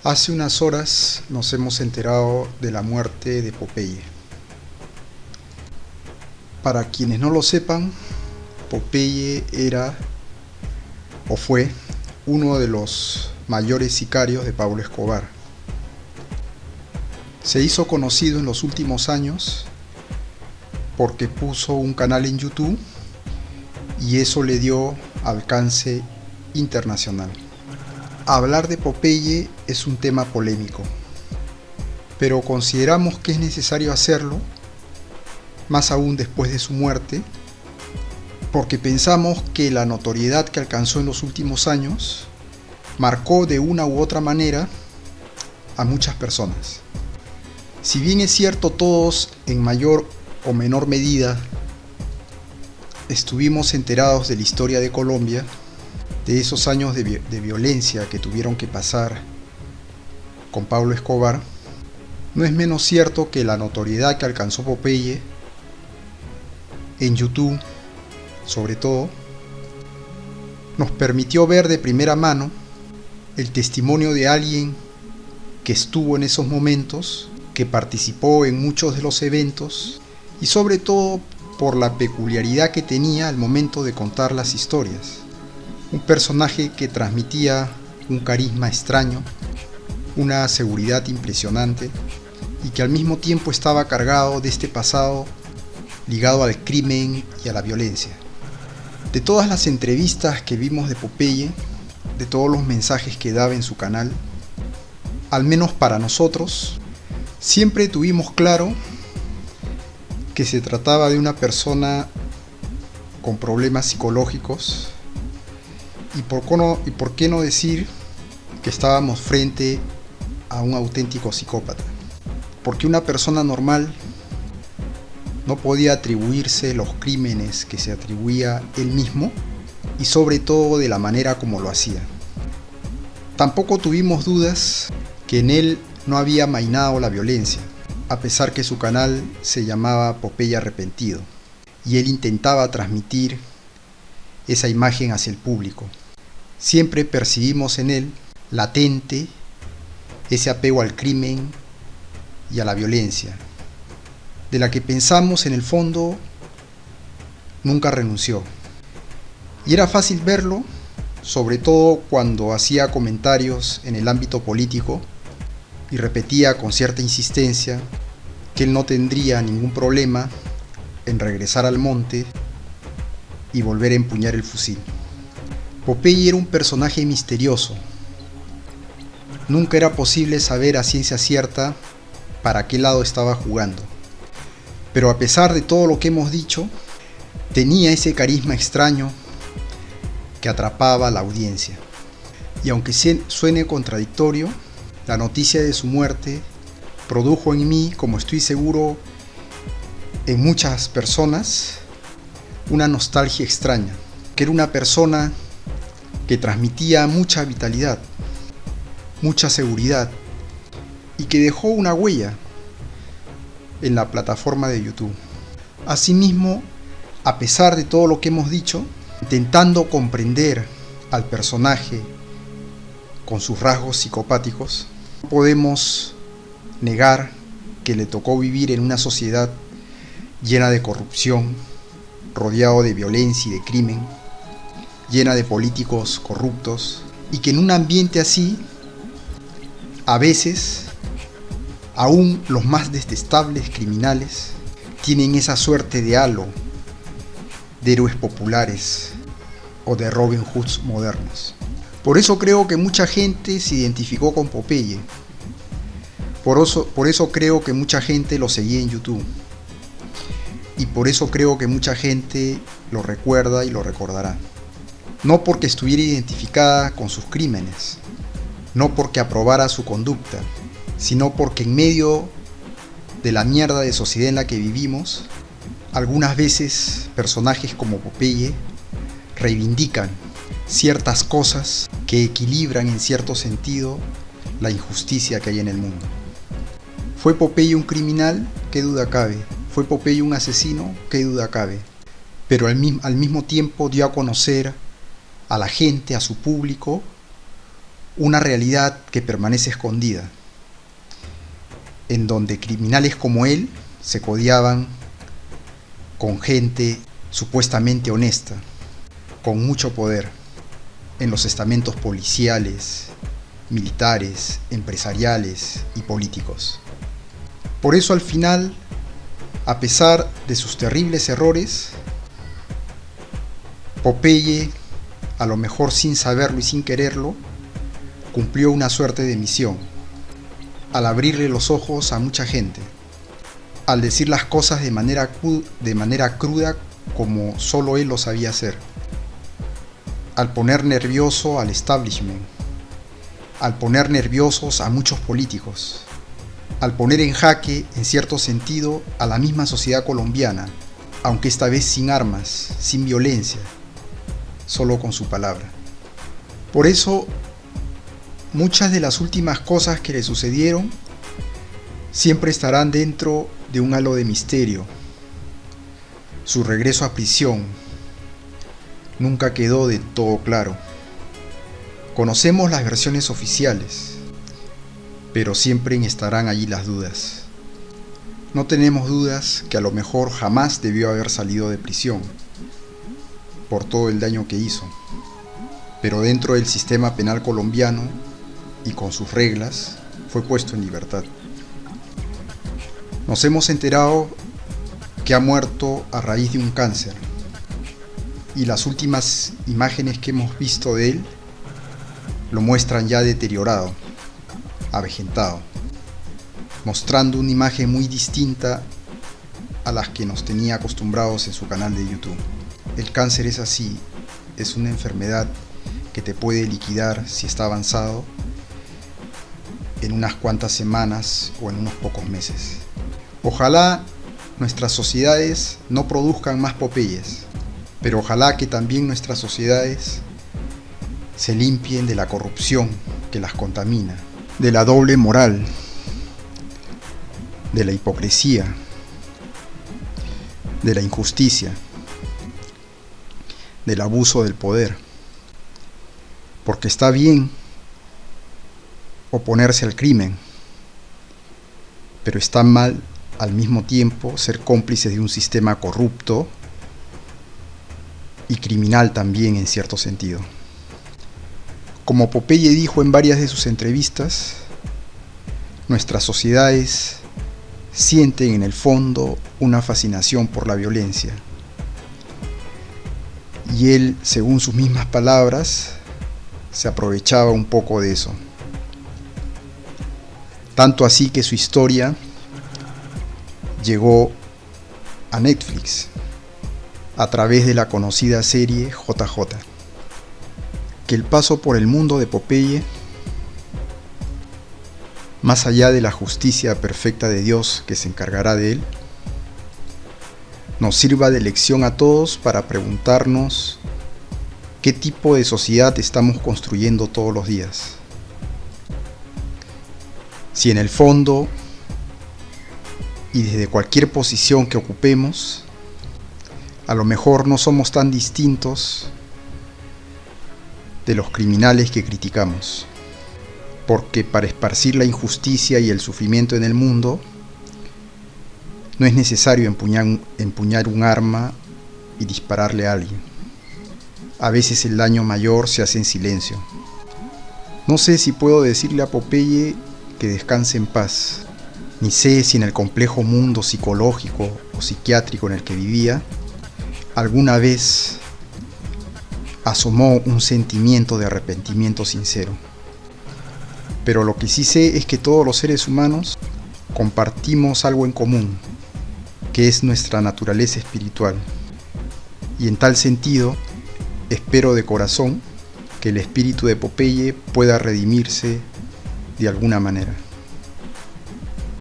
Hace unas horas nos hemos enterado de la muerte de Popeye. Para quienes no lo sepan, Popeye era o fue uno de los mayores sicarios de Pablo Escobar. Se hizo conocido en los últimos años porque puso un canal en YouTube y eso le dio alcance internacional. Hablar de Popeye es un tema polémico, pero consideramos que es necesario hacerlo, más aún después de su muerte, porque pensamos que la notoriedad que alcanzó en los últimos años marcó de una u otra manera a muchas personas. Si bien es cierto, todos en mayor o menor medida estuvimos enterados de la historia de Colombia, de esos años de violencia que tuvieron que pasar con Pablo Escobar, no es menos cierto que la notoriedad que alcanzó Popeye en YouTube, sobre todo, nos permitió ver de primera mano el testimonio de alguien que estuvo en esos momentos, que participó en muchos de los eventos y sobre todo por la peculiaridad que tenía al momento de contar las historias. Un personaje que transmitía un carisma extraño, una seguridad impresionante y que al mismo tiempo estaba cargado de este pasado ligado al crimen y a la violencia. De todas las entrevistas que vimos de Popeye, de todos los mensajes que daba en su canal, al menos para nosotros, siempre tuvimos claro que se trataba de una persona con problemas psicológicos y por qué no decir que estábamos frente a un auténtico psicópata, porque una persona normal no podía atribuirse los crímenes que se atribuía él mismo y sobre todo de la manera como lo hacía. Tampoco tuvimos dudas que en él no había amainado la violencia, a pesar que su canal se llamaba Popeye Arrepentido y él intentaba transmitir esa imagen hacia el público. Siempre percibimos en él latente ese apego al crimen y a la violencia, de la que pensamos en el fondo nunca renunció. Y era fácil verlo, sobre todo cuando hacía comentarios en el ámbito político y repetía con cierta insistencia que él no tendría ningún problema en regresar al monte y volver a empuñar el fusil. Popeye era un personaje misterioso. Nunca era posible saber a ciencia cierta para qué lado estaba jugando. Pero a pesar de todo lo que hemos dicho, tenía ese carisma extraño que atrapaba a la audiencia. Y aunque suene contradictorio, la noticia de su muerte produjo en mí, como estoy seguro en muchas personas, una nostalgia extraña, que era una persona que transmitía mucha vitalidad, mucha seguridad y que dejó una huella en la plataforma de YouTube. Asimismo, a pesar de todo lo que hemos dicho, intentando comprender al personaje con sus rasgos psicopáticos, no podemos negar que le tocó vivir en una sociedad llena de corrupción, rodeado de violencia y de crimen, llena de políticos corruptos, y que en un ambiente así, a veces, aún los más detestables criminales tienen esa suerte de halo de héroes populares o de Robin Hoods modernos. Por eso creo que mucha gente se identificó con Popeye. Por eso creo que mucha gente lo seguía en YouTube. Y por eso creo que mucha gente lo recuerda y lo recordará. No porque estuviera identificada con sus crímenes, no porque aprobara su conducta, sino porque en medio de la mierda de sociedad en la que vivimos, algunas veces personajes como Popeye reivindican ciertas cosas que equilibran en cierto sentido la injusticia que hay en el mundo. ¿Fue Popeye un criminal? ¿Qué duda cabe? ¿Fue Popeye un asesino? ¿Qué duda cabe? Pero al mismo tiempo dio a conocer a la gente, a su público, una realidad que permanece escondida, en donde criminales como él se codeaban con gente supuestamente honesta, con mucho poder, en los estamentos policiales, militares, empresariales y políticos. Por eso al final, a pesar de sus terribles errores, Popeye, a lo mejor sin saberlo y sin quererlo, cumplió una suerte de misión, al abrirle los ojos a mucha gente, al decir las cosas de manera cruda como solo él lo sabía hacer, al poner nervioso al establishment, al poner nerviosos a muchos políticos, al poner en jaque, en cierto sentido, a la misma sociedad colombiana, aunque esta vez sin armas, sin violencia, solo con su palabra. Por eso, muchas de las últimas cosas que le sucedieron siempre estarán dentro de un halo de misterio. Su regreso a prisión nunca quedó del todo claro. Conocemos las versiones oficiales, pero siempre estarán allí las dudas. No tenemos dudas que a lo mejor jamás debió haber salido de prisión por todo el daño que hizo, pero dentro del sistema penal colombiano y con sus reglas fue puesto en libertad. Nos hemos enterado que ha muerto a raíz de un cáncer, y las últimas imágenes que hemos visto de él lo muestran ya deteriorado, avejentado, mostrando una imagen muy distinta a las que nos tenía acostumbrados en su canal de YouTube. El cáncer es así, es una enfermedad que te puede liquidar si está avanzado en unas cuantas semanas o en unos pocos meses. Ojalá nuestras sociedades no produzcan más Popeyes, pero ojalá que también nuestras sociedades se limpien de la corrupción que las contamina, de la doble moral, de la hipocresía, de la injusticia, del abuso del poder. Porque está bien oponerse al crimen, pero está mal al mismo tiempo ser cómplices de un sistema corrupto y criminal también en cierto sentido. Como Popeye dijo en varias de sus entrevistas, nuestras sociedades sienten en el fondo una fascinación por la violencia. Y él, según sus mismas palabras, se aprovechaba un poco de eso. Tanto así que su historia llegó a Netflix a través de la conocida serie JJ. Que el paso por el mundo de Popeye, más allá de la justicia perfecta de Dios que se encargará de él, nos sirva de lección a todos para preguntarnos qué tipo de sociedad estamos construyendo todos los días. Si en el fondo y desde cualquier posición que ocupemos, a lo mejor no somos tan distintos de los criminales que criticamos, porque para esparcir la injusticia y el sufrimiento en el mundo no es necesario empuñar un arma y dispararle a alguien. A veces el daño mayor se hace en silencio. No sé si puedo decirle a Popeye que descanse en paz, ni sé si en el complejo mundo psicológico o psiquiátrico en el que vivía alguna vez asomó un sentimiento de arrepentimiento sincero. Pero lo que sí sé es que todos los seres humanos compartimos algo en común, que es nuestra naturaleza espiritual. Y en tal sentido, espero de corazón que el espíritu de Popeye pueda redimirse de alguna manera.